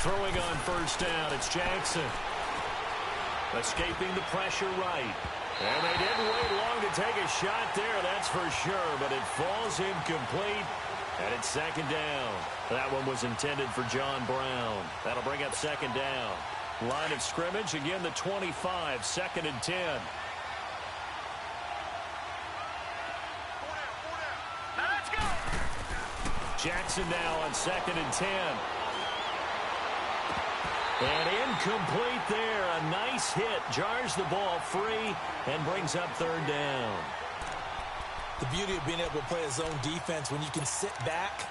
Throwing on first down, it's Jackson. Escaping the pressure right. And they didn't wait long to take a shot there, that's for sure, but it falls incomplete, and it's second down. That one was intended for John Brown. That'll bring up second down. Line of scrimmage, again the 25, second and 10. Let's go. Jackson now on second and 10. And incomplete there. A nice hit. Jars the ball free and brings up third down. The beauty of being able to play a zone defense when you can sit back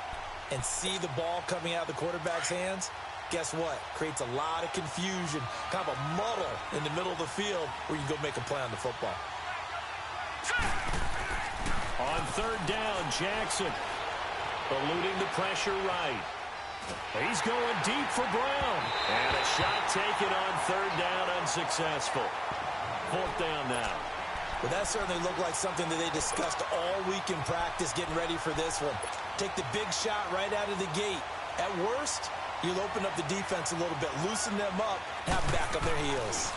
and see the ball coming out of the quarterback's hands, guess what? Creates a lot of confusion, kind of a muddle in the middle of the field where you can go make a play on the football. On third down, Jackson eluding the pressure right. He's going deep for Brown. And a shot taken on third down, unsuccessful. Fourth down now. Well, that certainly looked like something that they discussed all week in practice, getting ready for this one. Take the big shot right out of the gate. At worst, you'll open up the defense a little bit, loosen them up, have them back on their heels.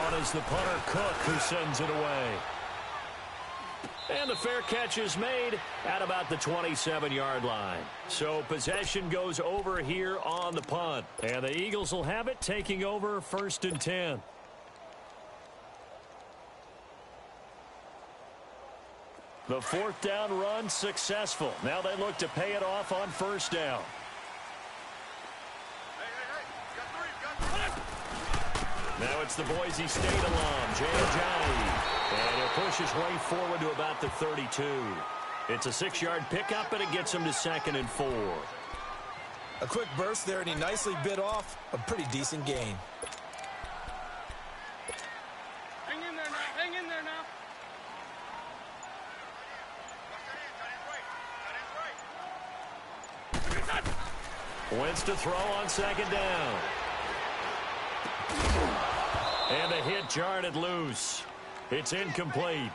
On is the punter, Cook, who sends it away. And the fair catch is made at about the 27-yard line. So possession goes over here on the punt. And the Eagles will have it, taking over first and 10. The fourth down run successful. Now they look to pay it off on first down. Now it's the Boise State alum, Jay Ajayi. And he'll push his way forward to about the 32. It's a 6-yard pickup, and it gets him to second and 4. A quick burst there, and he nicely bit off a pretty decent gain. Hang in there now. Hang in there now. Wentz to throw on second down. And the hit jarred it loose. It's incomplete.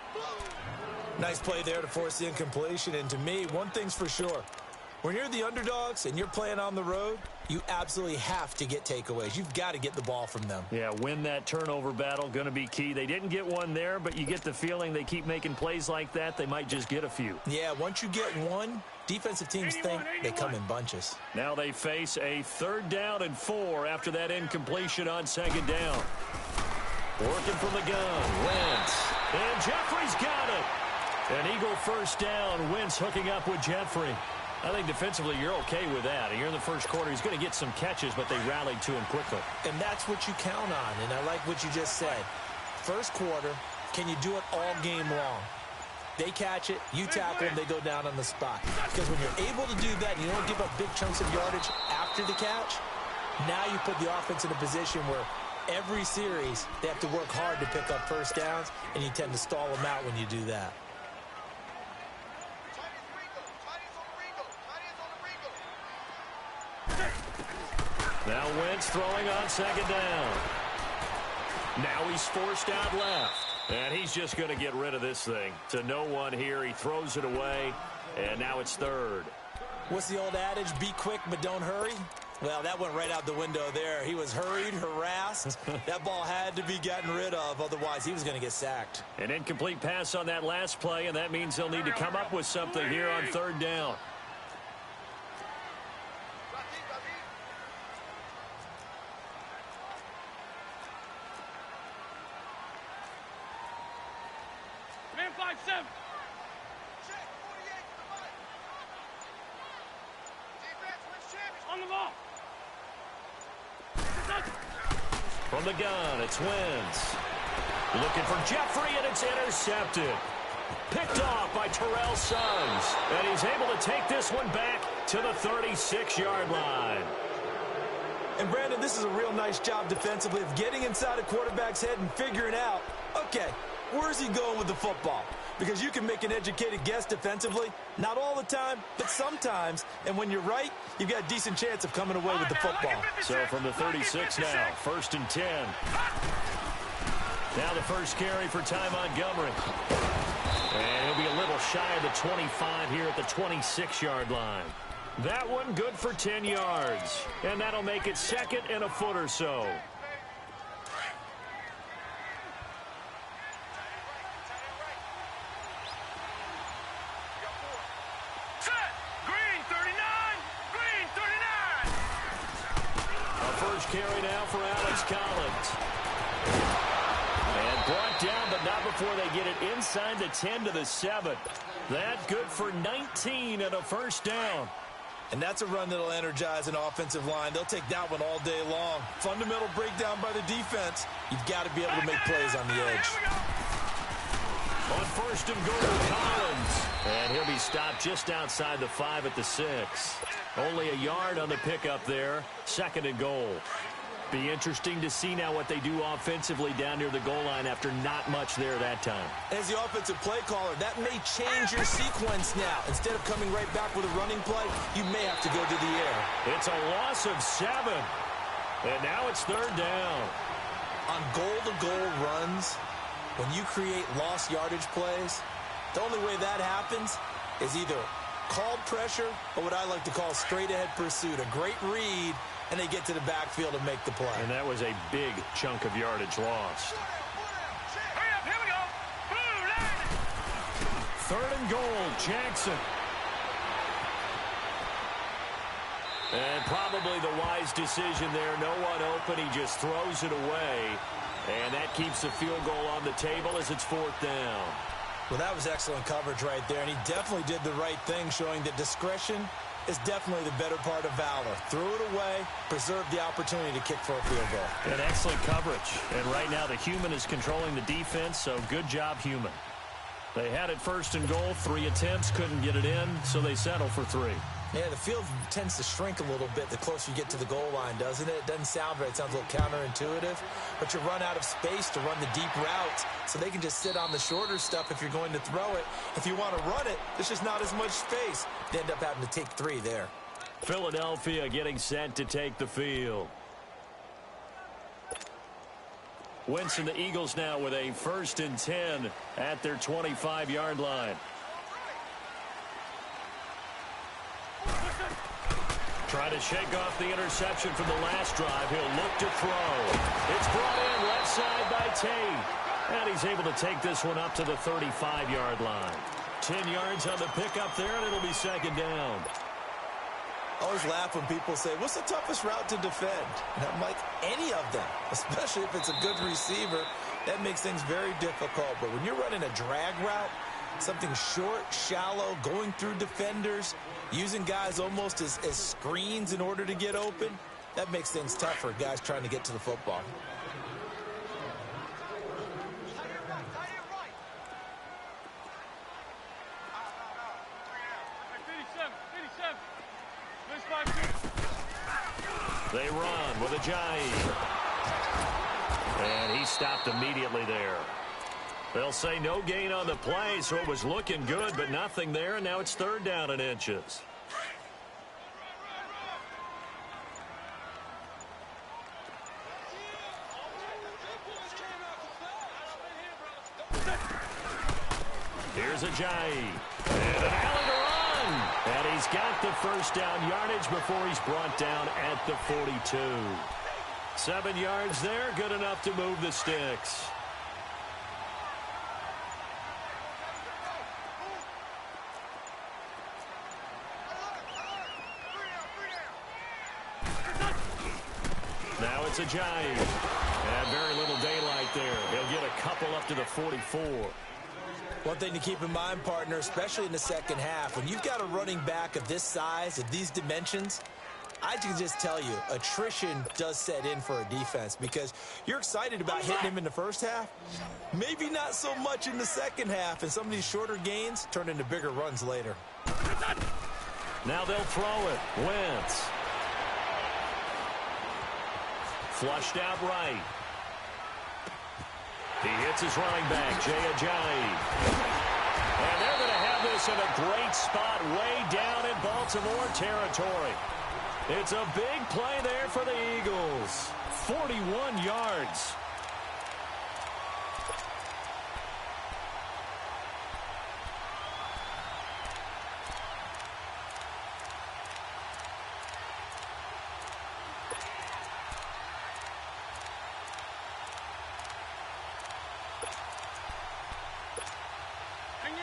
Nice play there to force the incompletion. And to me, one thing's for sure. When you're the underdogs and you're playing on the road, you absolutely have to get takeaways. You've got to get the ball from them. Yeah, win that turnover battle, going to be key. They didn't get one there, but you get the feeling they keep making plays like that, they might just get a few. Yeah, once you get one, defensive teams think they come in bunches. Now they face a third down and 4 after that incompletion on second down. Working from the gun, Wentz. And Jeffrey's got it. An Eagle first down. Wentz hooking up with Jeffrey. I think defensively you're okay with that. Here in the first quarter, he's going to get some catches, but they rallied to him quickly. And that's what you count on, and I like what you just said. First quarter, can you do it all game long? They catch it, you tackle them, they go down on the spot. Because when you're able to do that and you don't give up big chunks of yardage after the catch, now you put the offense in a position where every series they have to work hard to pick up first downs, and you tend to stall them out when you do that. Now Wentz throwing on second down. Now he's forced out left. And he's just going to get rid of this thing. To no one here. He throws it away. And now it's third. What's the old adage? Be quick, but don't hurry. Well, that went right out the window there. He was hurried, harassed. That ball had to be gotten rid of. Otherwise, he was going to get sacked. An incomplete pass on that last play. And that means they'll need to come up with something here on third down. Man 5-7. On the ball. From the gun, it's Wentz. Looking for Jeffrey, and it's intercepted. Picked off by Terrell Suggs. And he's able to take this one back to the 36-yard line. And, Brandon, this is a real nice job defensively of getting inside a quarterback's head and figuring out, okay, where's he going with the football? Because you can make an educated guess defensively, not all the time, but sometimes. And when you're right, you've got a decent chance of coming away with the football. So from the 36 now, first and 10. Now the first carry for Ty Montgomery. And he'll be a little shy of the 25 here at the 26-yard line. That one good for 10 yards. And that'll make it 2nd and a foot or so. Carry now for Alex Collins. And brought down, but not before they get it inside the 10 to the 7. That good for 19 and a first down. And that's a run that'll energize an offensive line. They'll take that one all day long. Fundamental breakdown by the defense. You've got to be able to make plays on the edge. On 1st and goal, Collins. And he'll be stopped just outside the 5 at the 6. Only a yard on the pickup there. 2nd and goal. Be interesting to see now what they do offensively down near the goal line after not much there that time. As the offensive play caller, that may change your sequence now. Instead of coming right back with a running play, you may have to go to the air. It's a loss of 7. And now it's 3rd down. On goal-to-goal runs, when you create lost yardage plays, the only way that happens is either called pressure or what I like to call straight-ahead pursuit. A great read, and they get to the backfield and make the play. And that was a big chunk of yardage lost. Hurry up, here we go. Blue line. 3rd and goal, Jackson. And probably the wise decision there. No one open. He just throws it away. And that keeps the field goal on the table as it's 4th down. Well, that was excellent coverage right there, and he definitely did the right thing, showing that discretion is definitely the better part of valor. Threw it away, preserved the opportunity to kick for a field goal. And excellent coverage. And right now the human is controlling the defense, so good job, human. They had it 1st and goal, 3 attempts, couldn't get it in, so they settle for 3. Yeah, the field tends to shrink a little bit the closer you get to the goal line, doesn't it? It doesn't sound right. It sounds a little counterintuitive. But you run out of space to run the deep routes, so they can just sit on the shorter stuff if you're going to throw it. If you want to run it, there's just not as much space. They end up having to take 3 there. Philadelphia getting set to take the field. Wentz and the Eagles now with a 1st and 10 at their 25-yard line. Try to shake off the interception from the last drive. He'll look to throw. It's brought in left side by Tate. And he's able to take this one up to the 35-yard line. 10 yards on the pickup there, and it'll be 2nd down. I always laugh when people say, what's the toughest route to defend? And I'm like, any of them, especially if it's a good receiver. That makes things very difficult. But when you're running a drag route, something short, shallow, going through defenders, using guys almost as screens in order to get open, that makes things tough for guys trying to get to the football. They run with Ajayi. And he stopped immediately there. They'll say no gain on the play, so it was looking good, but nothing there, and now it's 3rd down and inches. Here's Ajayi. And an alley to run. And he's got the 1st down yardage before he's brought down at the 42. 7 yards there, good enough to move the sticks. Now it's Ajayi. And very little daylight there. He'll get a couple up to the 44. One thing to keep in mind, partner, especially in the second half, when you've got a running back of this size, of these dimensions, I can just tell you, attrition does set in for a defense because you're excited about hitting him in the first half. Maybe not so much in the second half, and some of these shorter gains turn into bigger runs later. Now they'll throw it. Wentz. Flushed out right. He hits his running back, Jay Ajayi. And they're going to have this in a great spot way down in Baltimore territory. It's a big play there for the Eagles. 41 yards.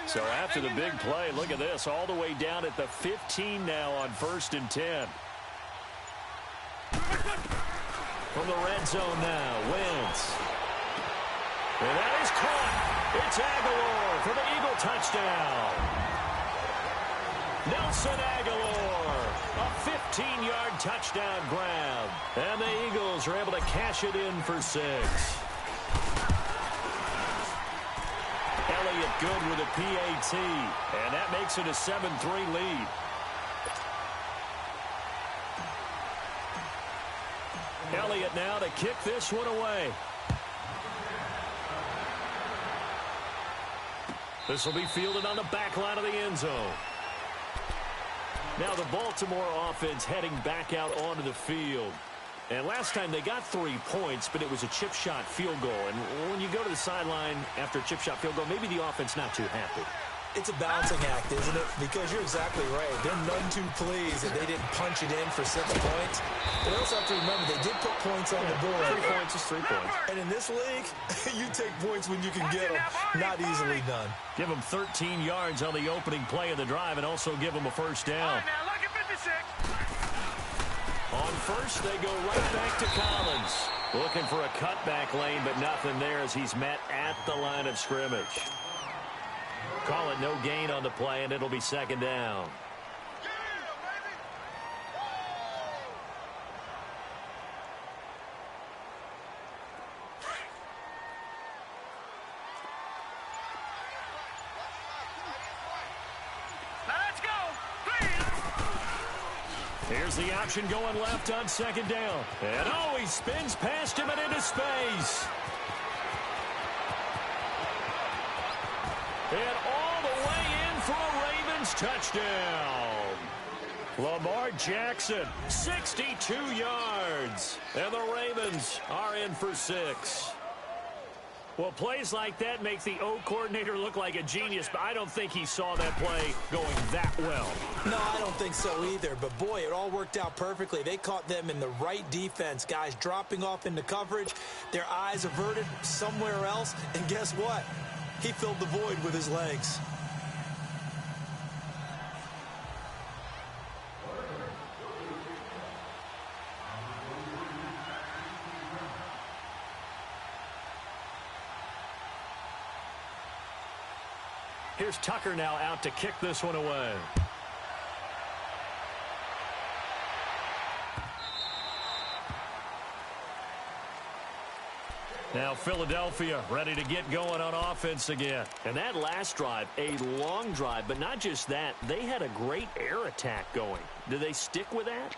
So after the big play, look at this, all the way down at the 15 now on 1st and 10. From the red zone now, Wentz. And that is caught. It's Aguilar for the Eagle touchdown. Nelson Aguilar, a 15-yard touchdown grab. And the Eagles are able to cash it in for 6. Elliott good with a PAT, and that makes it a 7-3 lead. Elliott now to kick this one away. This will be fielded on the back line of the end zone. Now the Baltimore offense heading back out onto the field. And last time they got 3 points, but it was a chip shot field goal. And when you go to the sideline after a chip shot field goal, maybe the offense not too happy. It's a balancing act, isn't it? Because you're exactly right. They're none too pleased that they didn't punch it in for 6 points. But also have to remember, they did put points on the board. 3 points is 3 points. And in this league, you take points when you can get them. Not easily done. Give them 13 yards on the opening play of the drive and also give them a first down. Now look at 56. On first, they go right back to Collins. Looking for a cutback lane, but nothing there as he's met at the line of scrimmage. Call it no gain on the play, and it'll be 2nd down. Here's the option going left on 2nd down. And oh, he spins past him and into space. And all the way in for a Ravens touchdown. Lamar Jackson, 62 yards. And the Ravens are in for 6. Well, plays like that make the O coordinator look like a genius, but I don't think he saw that play going that well. No, I don't think so either. But, boy, it all worked out perfectly. They caught them in the right defense. Guys dropping off into coverage, their eyes averted somewhere else. And guess what? He filled the void with his legs. Here's Tucker now out to kick this one away. Now Philadelphia ready to get going on offense again. And that last drive, a long drive, but not just that. They had a great air attack going. Do they stick with that?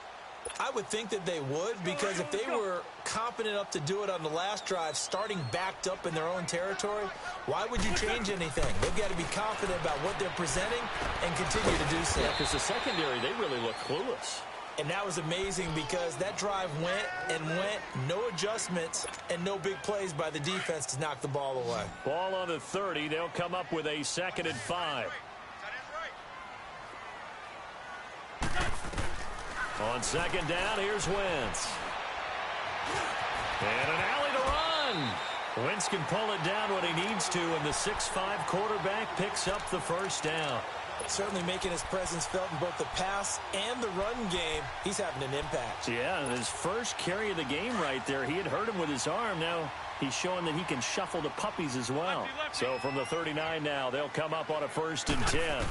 I would think that they would, because if they were confident enough to do it on the last drive, starting backed up in their own territory, why would you change anything? They've got to be confident about what they're presenting and continue to do so. Yeah, because the secondary, they really look clueless. And that was amazing because that drive went and went, no adjustments, and no big plays by the defense to knock the ball away. Ball on the 30. They'll come up with a 2nd and 5. On 2nd down, here's Wentz. And an alley to run. Wentz can pull it down when he needs to, and the 6'5" quarterback picks up the first down. Certainly making his presence felt in both the pass and the run game. He's having an impact. Yeah, his first carry of the game right there. He had hurt him with his arm. Now he's showing that he can shuffle the puppies as well. So from the 39 now, they'll come up on a 1st and 10.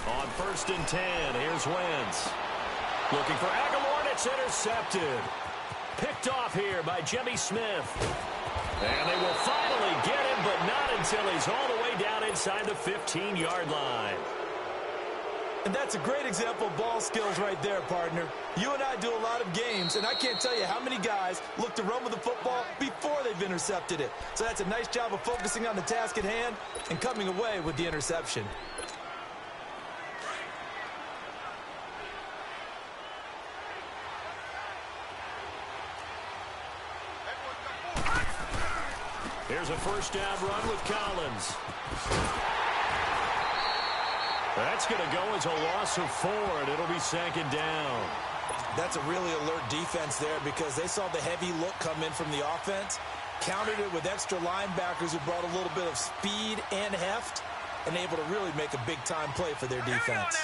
On 1st and 10, here's Wentz. Looking for Aguilar, and it's intercepted. Picked off here by Jimmy Smith. And they will finally get him, but not until he's all the way down inside the 15-yard line. And that's a great example of ball skills right there, partner. You and I do a lot of games, and I can't tell you how many guys look to run with the football before they've intercepted it. So that's a nice job of focusing on the task at hand and coming away with the interception. Here's a 1st down run with Collins. That's going to go as a loss of 4, and it'll be 2nd down. That's a really alert defense there because they saw the heavy look come in from the offense, countered it with extra linebackers who brought a little bit of speed and heft, and able to really make a big-time play for their defense.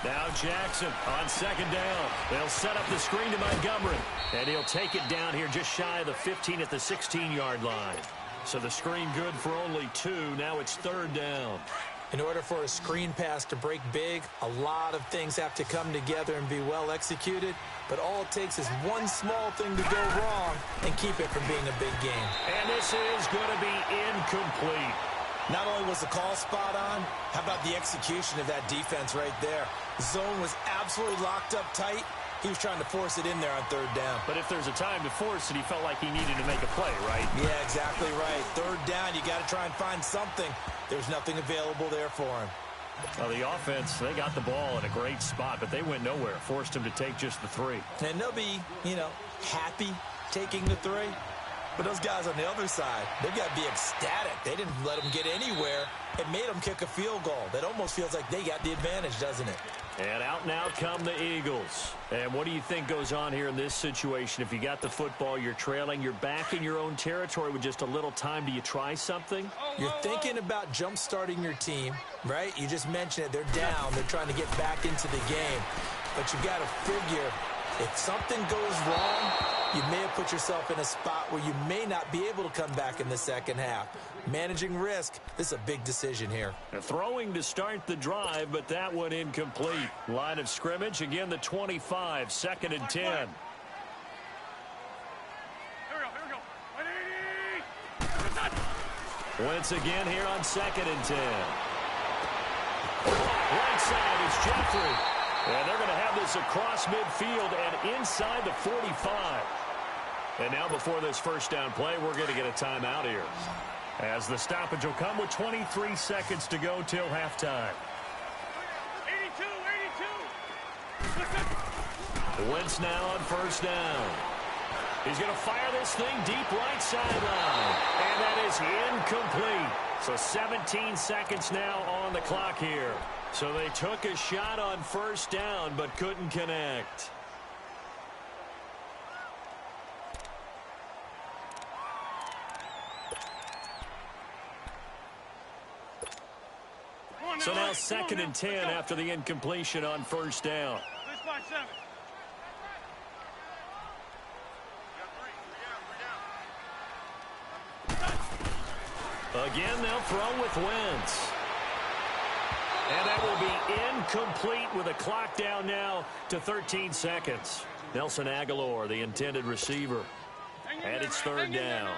Now Jackson on second down. They'll set up the screen to Montgomery. And he'll take it down here just shy of the 15 at the 16-yard line. So the screen good for only 2. Now it's third down. In order for a screen pass to break big, a lot of things have to come together and be well executed. But all it takes is one small thing to go wrong and keep it from being a big game. And this is going to be incomplete. Not only was the call spot on, how about the execution of that defense right there? Zone was absolutely locked up tight. He was trying to force it in there on third down. But if there's a time to force it, he felt like he needed to make a play, right? Yeah, exactly right. Third down, you got to try and find something. There's nothing available there for him. Well, the offense, they got the ball in a great spot, but they went nowhere. Forced him to take just the 3. And they'll be, happy taking the 3. But those guys on the other side, they've got to be ecstatic. They didn't let them get anywhere. It made them kick a field goal. That almost feels like they got the advantage, doesn't it? And out now come the Eagles. And what do you think goes on here in this situation? If you got the football, you're trailing, you're back in your own territory with just a little time. Do you try something? You're thinking about jump-starting your team, right? You just mentioned it. They're down. They're trying to get back into the game. But you've got to figure if something goes wrong, you may have put yourself in a spot where you may not be able to come back in the second half. Managing risk, this is a big decision here. Throwing to start the drive, but that one incomplete. Line of scrimmage, again the 25, 2nd and 10. Here we go. Once again here on 2nd and 10. Right side is Jeffrey. And they're going to have this across midfield and inside the 45. And now before this first down play, we're going to get a timeout here, as the stoppage will come with 23 seconds to go till halftime. 82. Wentz now on first down. He's going to fire this thing deep right sideline. And that is incomplete. So 17 seconds now on the clock here. So they took a shot on first down but couldn't connect. So now 2nd and 10 after the incompletion on first down. Again, they'll throw with Wentz. And that will be incomplete with a clock down now to 13 seconds. Nelson Aguilar, the intended receiver. And it's third down.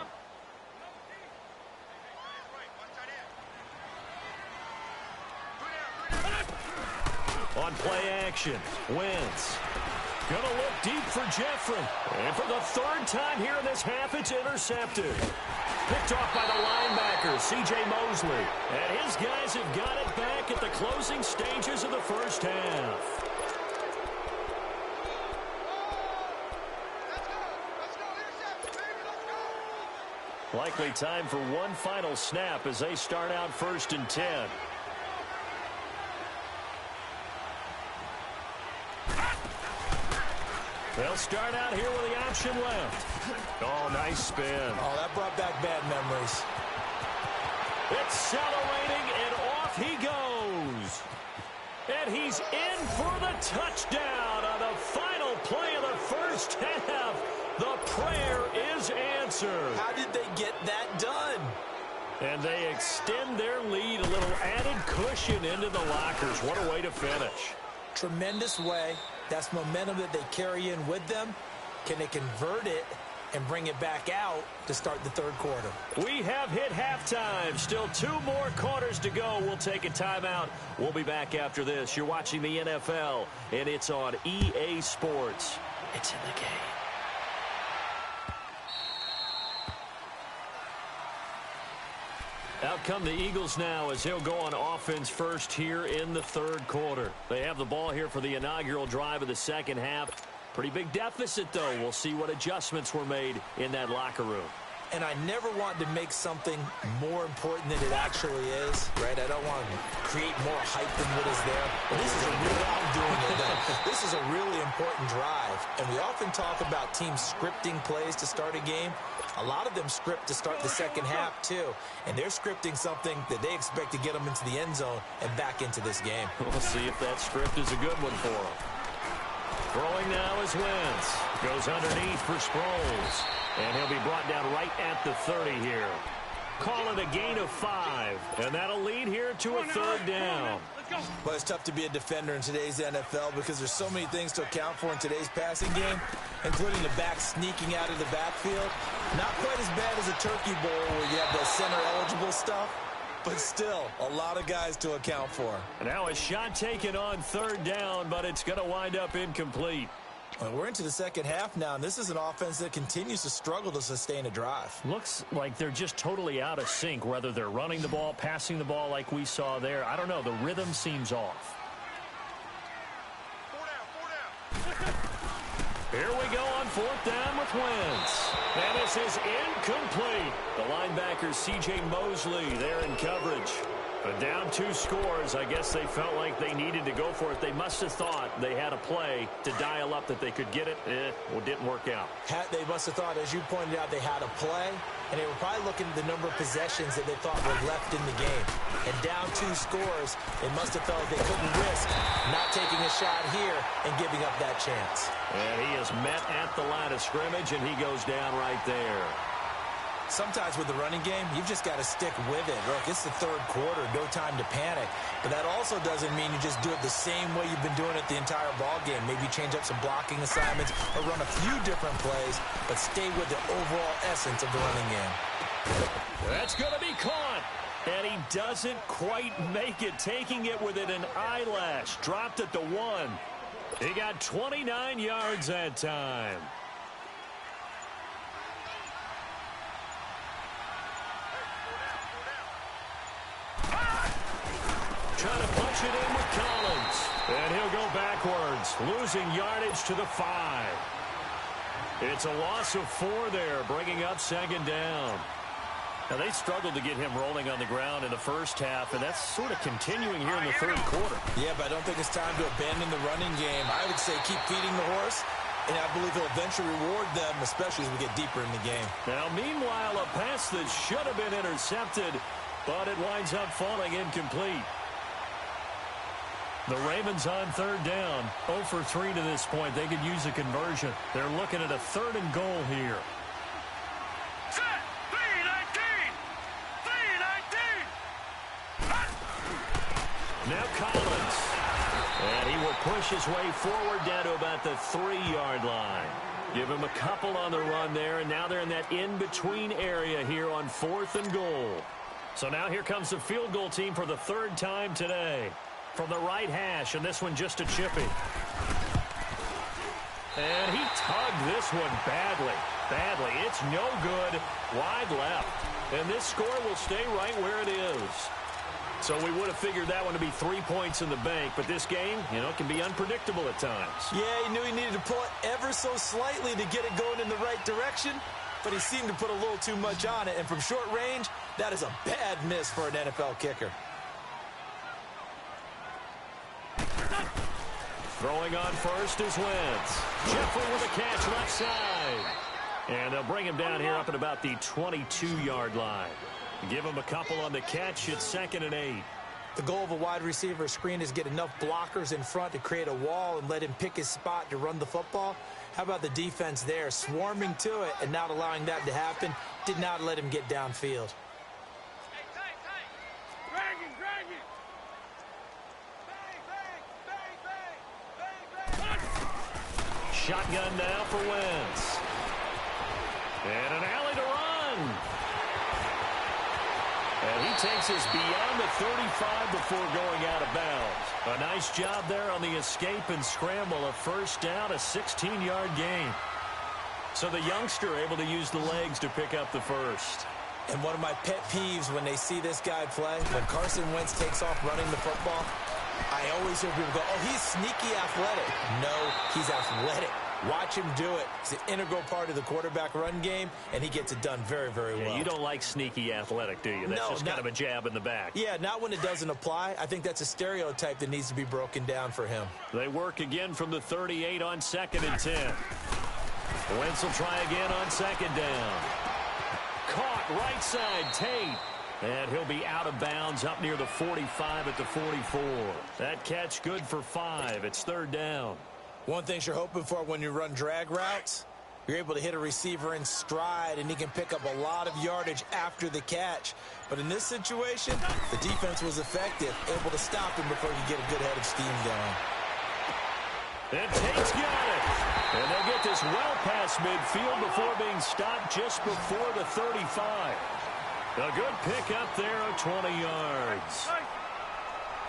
On play action, Wentz. Gonna look deep for Jeffrey. And for the 3rd time here in this half, it's intercepted. Picked off by the linebacker, C.J. Mosley. And his guys have got it back at the closing stages of the first half. Likely time for one final snap as they start out 1st and 10. They'll start out here with the option left. Oh, nice spin. Oh, that brought back bad memories. Accelerating, and off he goes. And he's in for the touchdown on the final play of the first half. The prayer is answered. How did they get that done? And they extend their lead, a little added cushion into the lockers. What a way to finish. Tremendous way. That's momentum that they carry in with them. Can they convert it and bring it back out to start the 3rd quarter? We have hit halftime. Still 2 more quarters to go. We'll take a timeout. We'll be back after this. You're watching the NFL, and it's on EA Sports. It's in the game. Out come the Eagles now as he'll go on offense first here in the 3rd quarter. They have the ball here for the inaugural drive of the second half. Pretty big deficit, though. We'll see what adjustments were made in that locker room. And I never want to make something more important than it actually is, right? I don't want to create more hype than what is there. But this is a really, I'm doing it though. This is a really important drive. And we often talk about teams scripting plays to start a game. A lot of them script to start the second half, too. And they're scripting something that they expect to get them into the end zone and back into this game. We'll see if that script is a good one for them. Throwing now is Wentz. Goes underneath for Sproles. And he'll be brought down right at the 30 here. Call it a gain of 5. And that'll lead here to a third down. Well, it's tough to be a defender in today's NFL because there's so many things to account for in today's passing game, including the back sneaking out of the backfield. Not quite as bad as a turkey bowl where you have the center-eligible stuff, but still a lot of guys to account for. Now a shot taken on third down, but it's going to wind up incomplete. Well, we're into the second half now, and this is an offense that continues to struggle to sustain a drive. Looks like they're just totally out of sync, whether they're running the ball, passing the ball like we saw there. I don't know. The rhythm seems off. Here we go on fourth down with Wentz. And this is incomplete. The linebacker, C.J. Mosley, there in coverage. But down 2 scores, I guess they felt like they needed to go for it. They must have thought they had a play to dial up that they could get it. Well, it didn't work out. They must have thought, as you pointed out, they had a play, and they were probably looking at the number of possessions that they thought were left in the game. And down 2 scores, they must have felt like they couldn't risk not taking a shot here and giving up that chance. And he is met at the line of scrimmage, and he goes down right there. Sometimes with the running game, you've just got to stick with it. Look, it's the third quarter, no time to panic. But that also doesn't mean you just do it the same way you've been doing it the entire ball game. Maybe change up some blocking assignments or run a few different plays, but stay with the overall essence of the running game. That's going to be caught. And he doesn't quite make it, taking it within an eyelash. Dropped at the 1. He got 29 yards that time. Trying to punch it in with Collins. And he'll go backwards, losing yardage to the 5. It's a loss of 4 there, bringing up second down. Now, they struggled to get him rolling on the ground in the first half, and that's sort of continuing here in the third quarter. Yeah, but I don't think it's time to abandon the running game. I would say keep feeding the horse, and I believe he'll eventually reward them, especially as we get deeper in the game. Now, meanwhile, a pass that should have been intercepted, but it winds up falling incomplete. The Ravens on third down, 0 for 3 to this point. They could use a conversion. They're looking at a 3rd and goal here. Set. 3-19. 3-19. Now Collins. And he will push his way forward down to about the 3-yard line. Give him a couple on the run there, and now they're in that in-between area here on 4th and goal. So now here comes the field goal team for the 3rd time today. From the right hash, and this one just a chippy. And he tugged this one badly. It's no good. Wide left. And this score will stay right where it is. So we would have figured that one to be 3 points in the bank, but this game, can be unpredictable at times. Yeah, he knew he needed to pull it ever so slightly to get it going in the right direction, but he seemed to put a little too much on it. And from short range, that is a bad miss for an NFL kicker. Throwing on first is Wentz. Jeffrey with a catch left side. And they'll bring him down here up at about the 22-yard line. Give him a couple on the catch. It's 2nd and 8. The goal of a wide receiver screen is get enough blockers in front to create a wall and let him pick his spot to run the football. How about the defense there, swarming to it and not allowing that to happen? Did not let him get downfield. Shotgun now for Wentz. And an alley to run. And he takes us beyond the 35 before going out of bounds. A nice job there on the escape and scramble. A first down, a 16-yard gain. So the youngster able to use the legs to pick up the first. And one of my pet peeves when they see this guy play, when Carson Wentz takes off running the football, I always hear people go, oh, he's sneaky athletic. No, he's athletic. Watch him do it. It's an integral part of the quarterback run game, and he gets it done very, very well. You don't like sneaky athletic, do you? That's just kind of a jab in the back. Yeah, not when it doesn't apply. I think that's a stereotype that needs to be broken down for him. They work again from the 38 on 2nd and 10. Wentz will try again on 2nd down. right side, Tate. And he'll be out of bounds up near the 45 at the 44. That catch good for 5. It's third down. One thing you're hoping for when you run drag routes, you're able to hit a receiver in stride, and he can pick up a lot of yardage after the catch. But in this situation, the defense was effective, able to stop him before he could get a good head of steam going. And Tate's got it. And they'll get this well past midfield before being stopped just before the 35. A good pick up there of 20 yards.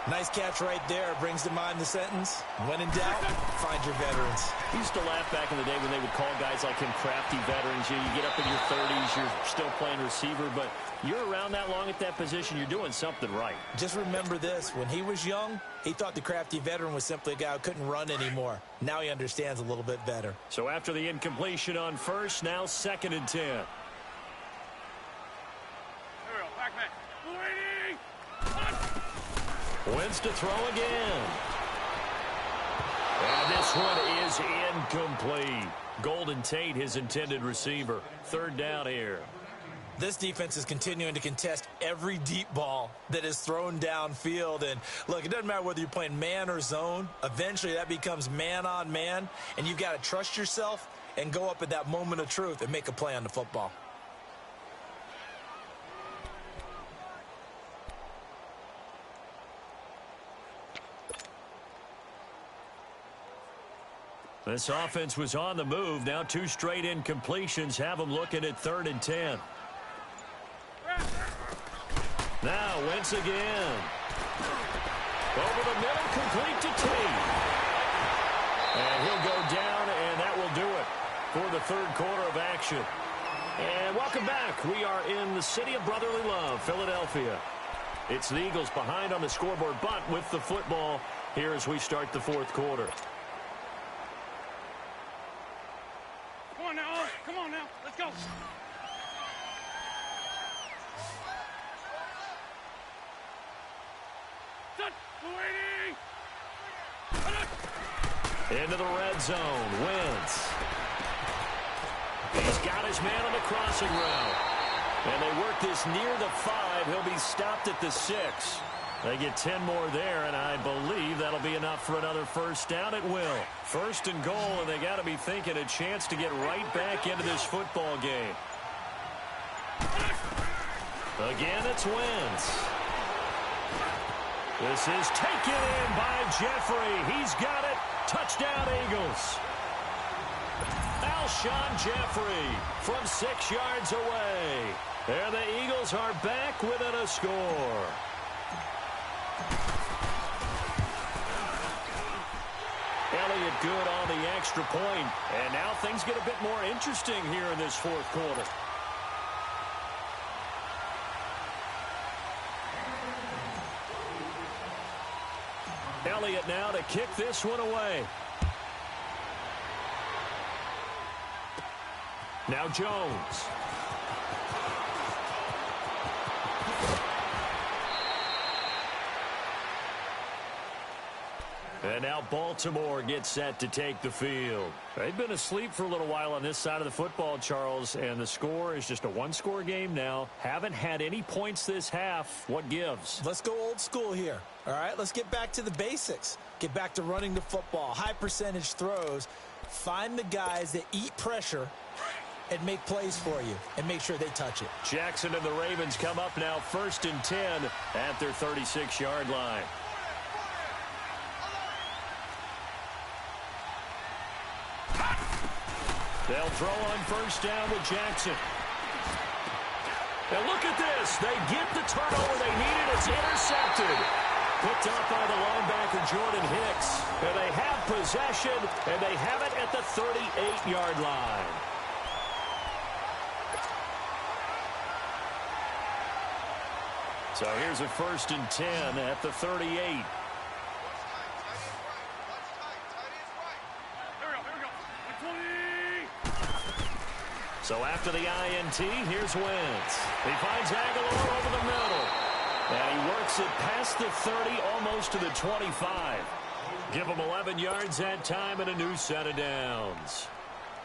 Nice catch right there. Brings to mind the sentence, when in doubt, find your veterans. He used to laugh back in the day when they would call guys like him crafty veterans. You get up in your 30s, you're still playing receiver, but you're around that long at that position, you're doing something right. Just remember this. When he was young, he thought the crafty veteran was simply a guy who couldn't run anymore. Now he understands a little bit better. So after the incompletion on first, now 2nd and 10. Wins to throw again. And this one is incomplete. Golden Tate, his intended receiver. Third down here. This defense is continuing to contest every deep ball that is thrown downfield. And, look, it doesn't matter whether you're playing man or zone. Eventually, that becomes man on man. And you've got to trust yourself and go up at that moment of truth and make a play on the football. This offense was on the move. Now 2 straight incompletions have them looking at 3rd and 10. Now Wentz again. Over the middle, complete to Tate. And he'll go down, and that will do it for the 3rd quarter of action. And welcome back. We are in the city of brotherly love, Philadelphia. It's the Eagles behind on the scoreboard, but with the football here as we start the 4th quarter. Come on now, let's go. Into the red zone, Wentz. He's got his man on the crossing route. And they work this near the 5. He'll be stopped at the 6. They get 10 more there, and I believe that'll be enough for another first down. It will. 1st and goal, and they got to be thinking a chance to get right back into this football game. Again, it's Wentz. This is taken in by Jeffrey. He's got it. Touchdown, Eagles. Alshon Jeffrey from 6 yards away. And the Eagles are back within a score. Elliott good on the extra point. And now things get a bit more interesting here in this 4th quarter. Elliott now to kick this one away. Now Jones. And now Baltimore gets set to take the field. They've been asleep for a little while on this side of the football, Charles, and the score is just a 1-score game now. Haven't had any points this half. What gives? Let's go old school here. All right, let's get back to the basics. Get back to running the football, high percentage throws. Find the guys that eat pressure and make plays for you and make sure they touch it. Jackson and the Ravens come up now 1st and 10 at their 36-yard line. They'll throw on first down with Jackson. And look at this. They get the turnover they needed. It's intercepted. Picked up by the linebacker, Jordan Hicks. And they have possession, and they have it at the 38-yard line. So here's a 1st and 10 at the 38. So after the INT, here's Wentz. He finds Aguilar over the middle. And he works it past the 30, almost to the 25. Give him 11 yards that time and a new set of downs.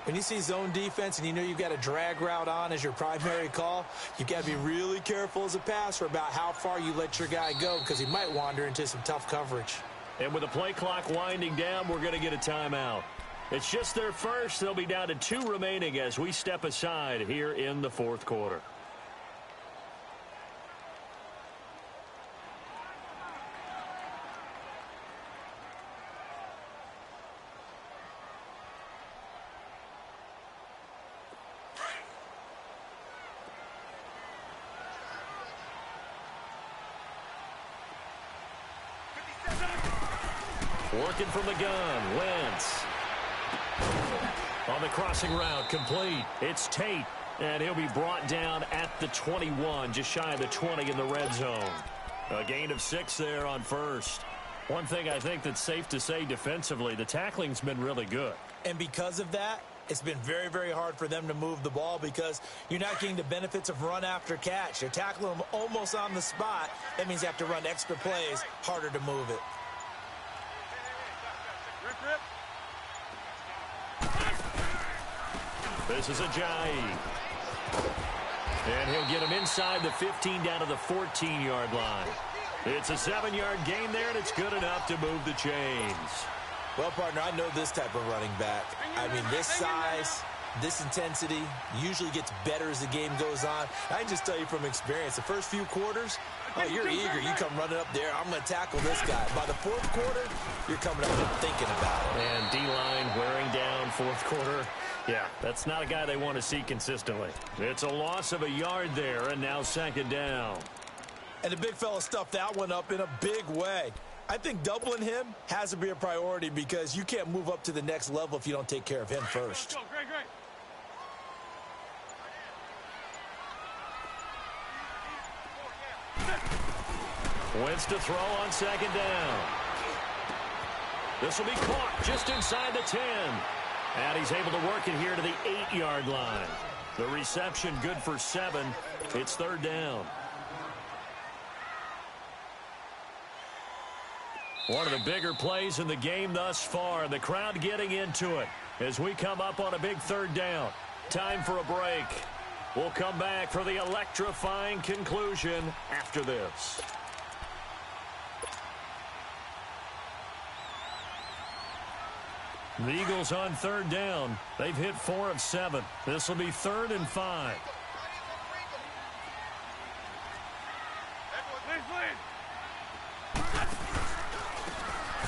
When you see zone defense and you know you've got a drag route on as your primary call, you've got to be really careful as a passer about how far you let your guy go because he might wander into some tough coverage. And with the play clock winding down, we're going to get a timeout. It's just their first. They'll be down to 2 remaining as we step aside here in the fourth quarter. Working from the gun, Wentz. On the crossing route, complete. It's Tate, and he'll be brought down at the 21, just shy of the 20 in the red zone. A gain of 6 there on first. One thing I think that's safe to say defensively, the tackling's been really good. And because of that, it's been very, very hard for them to move the ball because you're not getting the benefits of run after catch. You're tackling them almost on the spot. That means you have to run extra plays, harder to move it. This is Ajayi. And he'll get him inside the 15 down to the 14-yard line. It's a 7-yard gain there, and it's good enough to move the chains. Well, partner, I know this type of running back. I mean, this size, this intensity usually gets better as the game goes on. I can just tell you from experience, the first few quarters, oh, you're eager. You come running up there, I'm going to tackle this guy. By the fourth quarter, you're coming up and thinking about it. And D-line wearing down fourth quarter. Yeah, that's not a guy they want to see consistently. It's a loss of a yard there, and now second down. And the big fella stuffed that one up in a big way. I think doubling him has to be a priority because you can't move up to the next level if you don't take care of him first. Great. Wentz to throw on second down. This will be caught just inside the 10. And he's able to work it here to the 8-yard line. The reception good for 7. It's third down. One of the bigger plays in the game thus far. The crowd getting into it as we come up on a big third down. Time for a break. We'll come back for the electrifying conclusion after this. The Eagles on third down. They've hit 4 of 7. This will be 3rd and 5.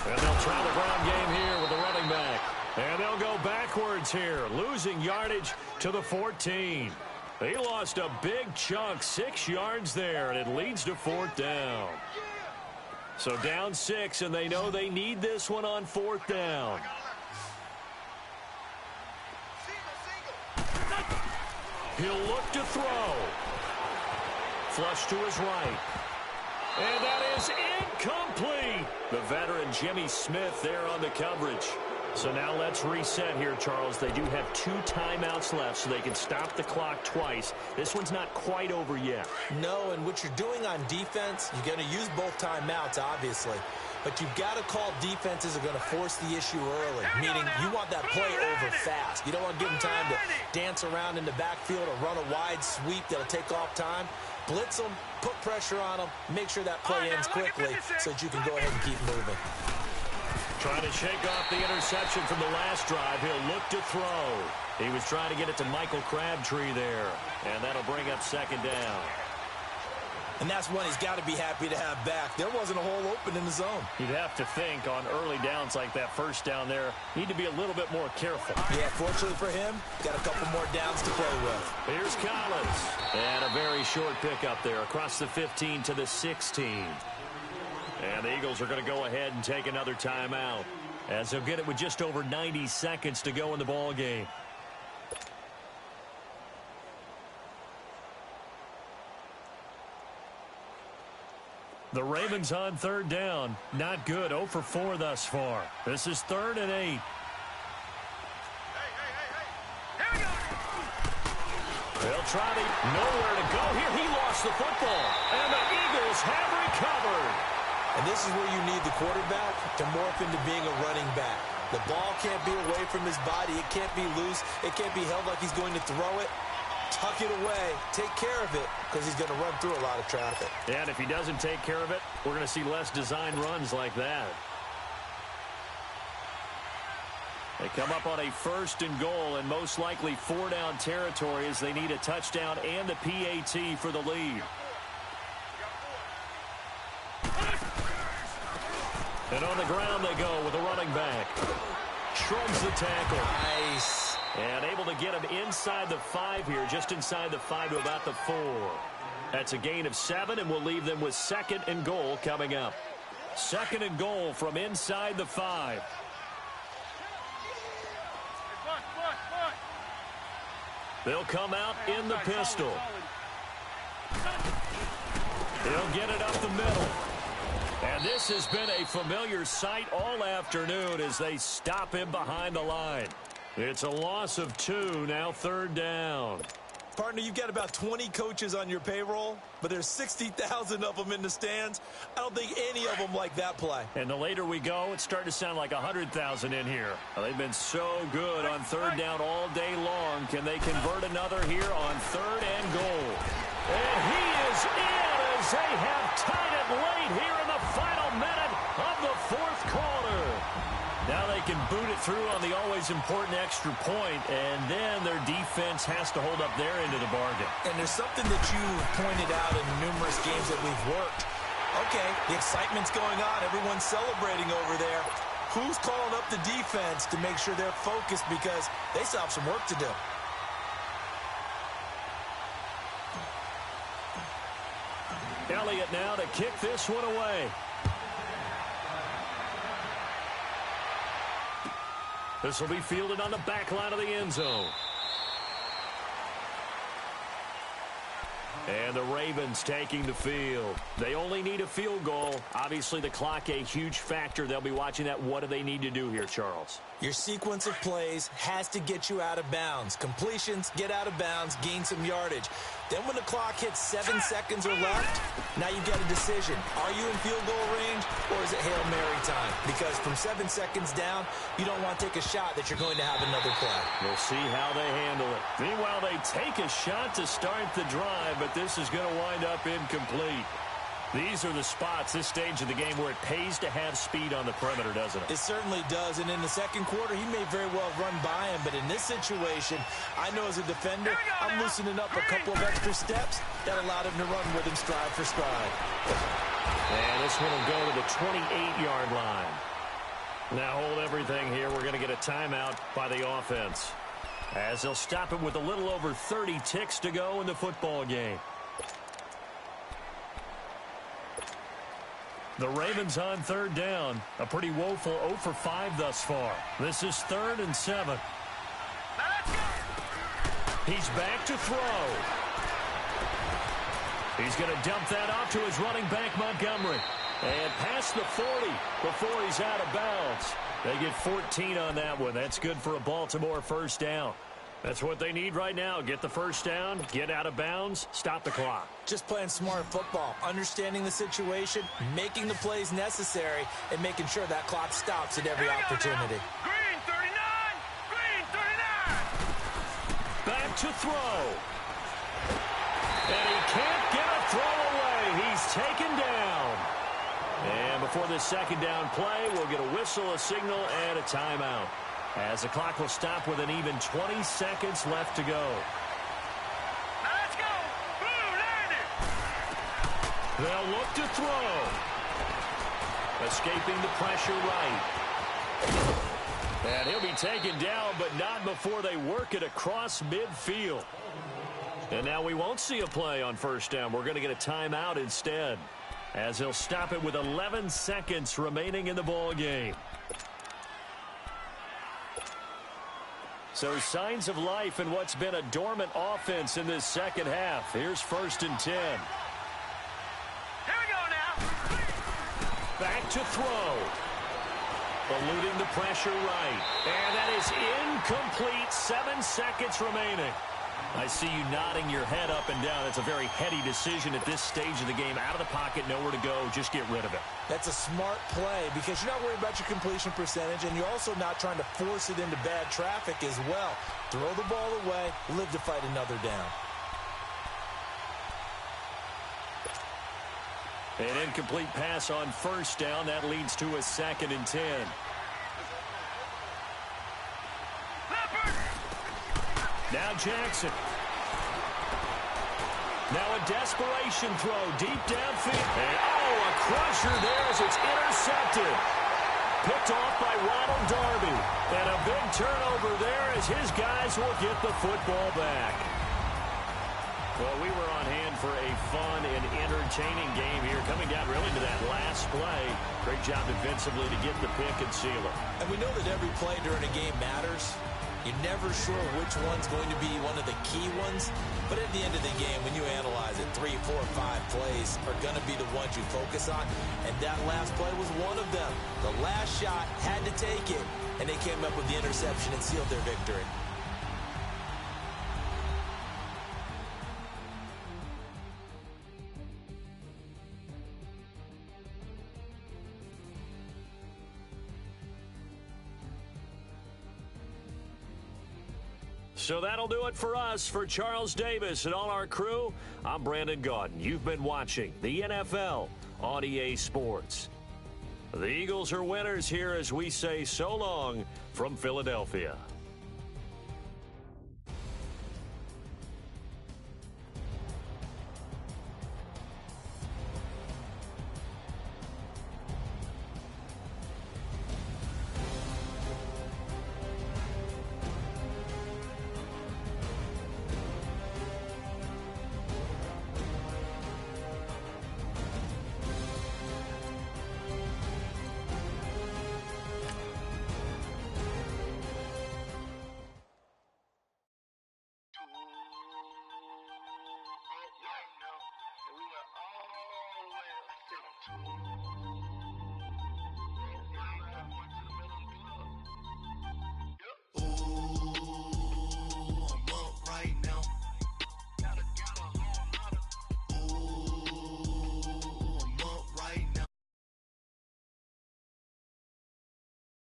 And they'll try the ground game here with the running back. And they'll go backwards here, losing yardage to the 14. They lost a big chunk, 6 yards there, and it leads to 4th down. So down 6, and they know they need this one on 4th down. He'll look to throw. Flush to his right. And that is incomplete. The veteran Jimmy Smith there on the coverage. So now let's reset here, Charles. They do have 2 timeouts left, so they can stop the clock twice. This one's not quite over yet. No, and what you're doing on defense, you're going to use both timeouts, obviously. But you've got to call defenses that are going to force the issue early, meaning you want that play over fast. You don't want to give them time to dance around in the backfield or run a wide sweep that'll take off time. Blitz them, put pressure on them, make sure that play ends quickly so that you can go ahead and keep moving. Trying to shake off the interception from the last drive. He'll look to throw. He was trying to get it to Michael Crabtree there, and that'll bring up second down. And that's one he's got to be happy to have back. There wasn't a hole open in the zone. You'd have to think on early downs like that first down there, need to be a little bit more careful. Yeah, fortunately for him, got a couple more downs to play with. Here's Collins. And a very short pickup there across the 15 to the 16. And the Eagles are going to go ahead and take another timeout as they'll get it with just over 90 seconds to go in the ball game. The Ravens on third down. Not good. 0 for 4 thus far. This is 3rd and 8. They'll try to nowhere to go here. He lost the football. And the Eagles have recovered. And this is where you need the quarterback to morph into being a running back. The ball can't be away from his body. It can't be loose. It can't be held like he's going to throw it. Tuck it away. Take care of it because he's going to run through a lot of traffic. And if he doesn't take care of it, we're going to see less design runs like that. They come up on a 1st and goal and most likely 4-down territory as they need a touchdown and a PAT for the lead. And on the ground they go with a running back. Shrugs the tackle. Nice. And able to get him inside the 5 here, just inside the 5 to about the 4. That's a gain of 7, and we'll leave them with 2nd and goal coming up. 2nd and goal from inside the 5. They'll come out in the pistol. He'll get it up the middle. And this has been a familiar sight all afternoon as they stop him behind the line. It's a loss of 2, now 3rd down. Partner, you've got about 20 coaches on your payroll, but there's 60,000 of them in the stands. I don't think any of them like that play. And the later we go, it's starting to sound like 100,000 in here. They've been so good on 3rd down all day long. Can they convert another here on 3rd and goal? And he is in as they have tied it late here in the final minute of the 4th quarter. Now they can boot it through on the always important extra point, and then their defense has to hold up their end of the bargain. And there's something that you pointed out in numerous games that we've worked. Okay, the excitement's going on. Everyone's celebrating over there. Who's calling up the defense to make sure they're focused because they still have some work to do? Elliott now to kick this one away. This will be fielded on the back line of the end zone. And the Ravens taking the field. They only need a field goal. Obviously, the clock a huge factor. They'll be watching that. What do they need to do here, Charles? Your sequence of plays has to get you out of bounds. Completions, get out of bounds, gain some yardage. Then when the clock hits 7 seconds or left, now you've got a decision. Are you in field goal range or is it Hail Mary time? Because from 7 seconds down, you don't want to take a shot that you're going to have another play. We'll see how they handle it. Meanwhile, they take a shot to start the drive, but this is going to wind up incomplete. These are the spots, this stage of the game, where it pays to have speed on the perimeter, doesn't it? It certainly does, and in the second quarter, he may very well run by him, but in this situation, I know as a defender, I'm loosening up a couple of extra steps that allowed him to run with him stride for stride. And this one will go to the 28-yard line. Now hold everything here. We're going to get a timeout by the offense, as they'll stop it with a little over 30 ticks to go in the football game. The Ravens on 3rd down. A pretty woeful 0 for 5 thus far. This is 3rd and 7. He's back to throw. He's going to dump that off to his running back, Montgomery. And past the 40 before he's out of bounds. They get 14 on that one. That's good for a Baltimore 1st down. That's what they need right now. Get the 1st down, get out of bounds, stop the clock. Just playing smart football, understanding the situation, making the plays necessary, and making sure that clock stops at every opportunity. Green 39! Green 39! Back to throw. And he can't get a throw away. He's taken down. And before this 2nd down play, we'll get a whistle, a signal, and a timeout, as the clock will stop with an even 20 seconds left to go. Let's go! Blue landed! They'll look to throw. Escaping the pressure right. And he'll be taken down, but not before they work it across midfield. And now we won't see a play on 1st down. We're going to get a timeout instead, as they'll stop it with 11 seconds remaining in the ball game. So signs of life in what's been a dormant offense in this second half. Here's 1st and 10. Here we go now. Back to throw. Eluding the pressure right. And that is incomplete. 7 seconds remaining. I see you nodding your head up and down. That's a very heady decision at this stage of the game. Out of the pocket, nowhere to go. Just get rid of it. That's a smart play because you're not worried about your completion percentage, and you're also not trying to force it into bad traffic as well. Throw the ball away, live to fight another down. An incomplete pass on first down. That leads to a 2nd and 10. Now Jackson. Now a desperation throw deep downfield. And, a crusher there as it's intercepted. Picked off by Ronald Darby. And a big turnover there as his guys will get the football back. Well, we were on hand for a fun and entertaining game here. Coming down really to that last play. Great job defensively to get the pick and seal it. And we know that every play during a game matters. You're never sure which one's going to be one of the key ones. But at the end of the game, when you analyze it, 3, 4, 5 plays are going to be the ones you focus on. And that last play was one of them. The last shot had to take it, and they came up with the interception and sealed their victory. So that'll do it for us. For Charles Davis and all our crew, I'm Brandon Gaudin. You've been watching the NFL on EA Sports. The Eagles are winners here as we say so long from Philadelphia. We were all the way up to